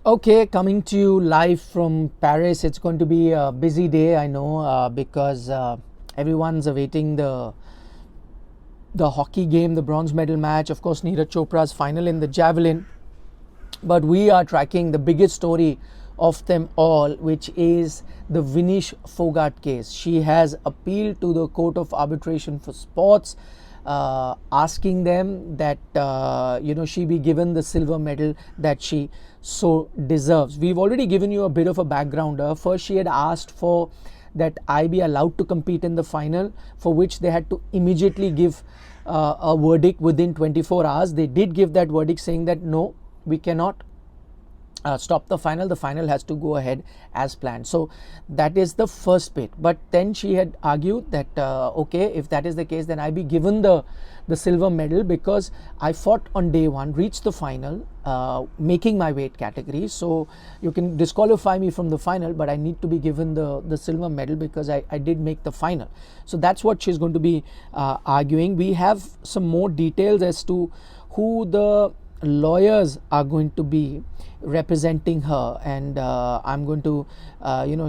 Okay, coming to you live from Paris. It's going to be a busy day, I know, because everyone's awaiting the hockey game, the bronze medal match. Of course, Neeraj Chopra's final in the javelin. But we are tracking the biggest story of them all, which is the Vinesh Phogat case. She has appealed to the Court of Arbitration for Sports, asking them that she be given the silver medal that she so deserves. We've already given you a bit of a backgrounder. First, she had asked for that I be allowed to compete in the final, for which they had to immediately give a verdict within 24 hours. They did give that verdict saying that no, we cannot stop the final. The final has to go ahead as planned. So that is the first bit. But then she had argued that okay, if that is the case, then I be given the silver medal because I fought on day one, reached the final, making my weight category. So you can disqualify me from the final, but I need to be given the silver medal because I did make the final. So that's what she's going to be arguing. We have some more details as to who the lawyers are going to be representing her, and I'm going to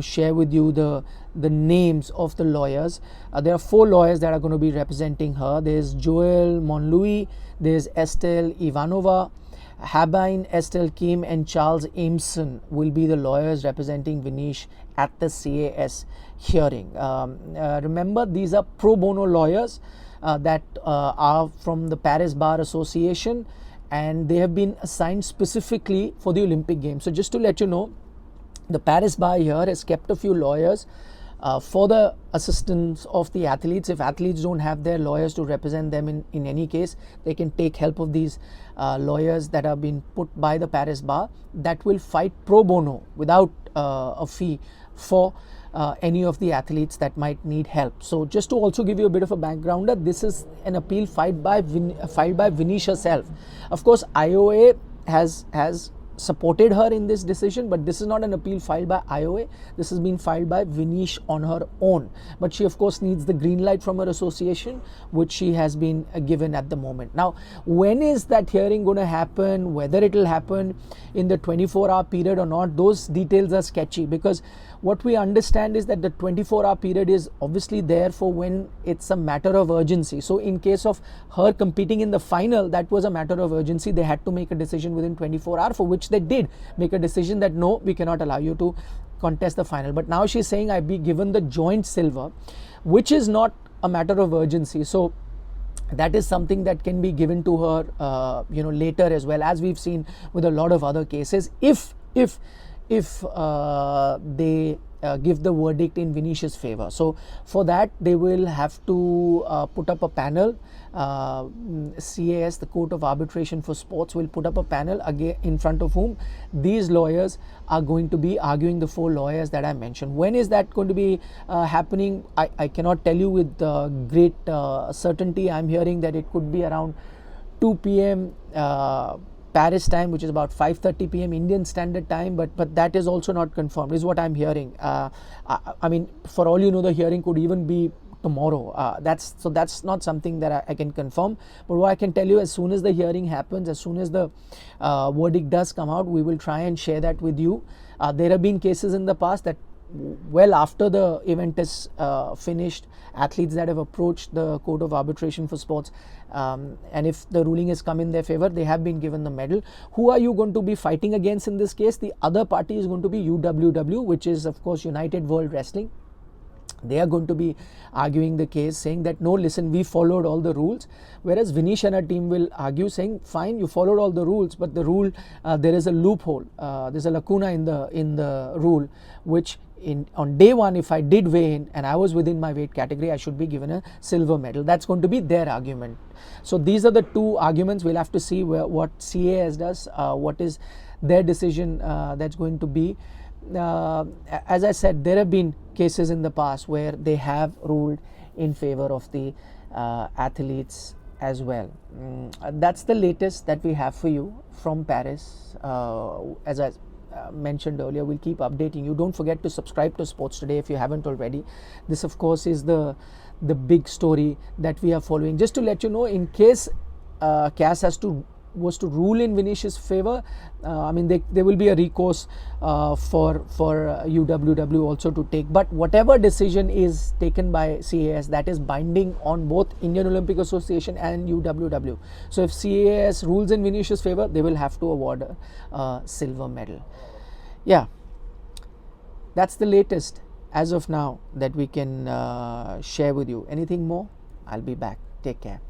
share with you the names of the lawyers. There are 4 lawyers that are going to be representing her. There's Joel Monlouis, there's Estelle Ivanova, Habine Estelle Kim, and Charles Ameson will be the lawyers representing Vinesh at the CAS hearing. Remember, these are pro bono lawyers that are from the Paris Bar Association, and they have been assigned specifically for the Olympic Games. So just to let you know, the Paris Bar here has kept a few lawyers for the assistance of the athletes. If athletes don't have their lawyers to represent them in any case, they can take help of these lawyers that have been put by the Paris Bar that will fight pro bono without a fee for any of the athletes that might need help. So just to also give you a bit of a backgrounder, this is an appeal filed by Vinesh herself. Of course, IOA has supported her in this decision, but this is not an appeal filed by IOA. This has been filed by Vinesh on her own. But she of course needs the green light from her association, which she has been given at the moment. Now, when is that hearing going to happen, whether it will happen in the 24-hour period or not, those details are sketchy, because what we understand is that the 24-hour period is obviously there for when it's a matter of urgency. So in case of her competing in the final, that was a matter of urgency. They had to make a decision within 24 hours, for which they did make a decision that no, we cannot allow you to contest the final. But now she's saying I be given the joint silver, which is not a matter of urgency. So that is something that can be given to her later as well, as we've seen with a lot of other cases, if they give the verdict in Vinesh's favor. So for that, they will have to put up a panel. CAS, the Court of Arbitration for Sports, will put up a panel again in front of whom these lawyers are going to be arguing, the 4 lawyers that I mentioned. When is that going to be happening? I cannot tell you with great certainty. I'm hearing that it could be around 2 p.m. Paris time, which is about 5:30 p.m. Indian Standard Time, but that is also not confirmed, is what I'm hearing. I mean, for all you know, the hearing could even be tomorrow. That's not something that I can confirm. But what I can tell you, as soon as the hearing happens, as soon as the verdict does come out, we will try and share that with you. There have been cases in the past that well after the event is finished, athletes that have approached the Court of Arbitration for Sports, and if the ruling has come in their favor, they have been given the medal. Who are you going to be fighting against in this case? The other party is going to be UWW, which is of course United World Wrestling. They are going to be arguing the case, saying that no, listen, we followed all the rules. Whereas Vinesh and her team will argue, saying fine, you followed all the rules, but the rule, there is a loophole, there's a lacuna in the rule, which on day one, if I did weigh in and I was within my weight category, I should be given a silver medal. That's going to be their argument. So these are the 2 arguments. We'll have to see what CAS does, what is their decision that's going to be. As I said, there have been cases in the past where they have ruled in favor of the athletes as well. That's the latest that we have for you from Paris. As I mentioned earlier, we'll keep updating you. Don't forget to subscribe to Sports Today if you haven't already. This of course is the big story that we are following. Just to let you know, in case CAS has to was to rule in Vinish's favor, I mean, there will be a recourse for UWW also to take. But whatever decision is taken by CAS, that is binding on both Indian Olympic Association and UWW. So if CAS rules in Vinish's favor, they will have to award a silver medal. Yeah, that's the latest as of now that we can share with you. Anything more? I'll be back. Take care.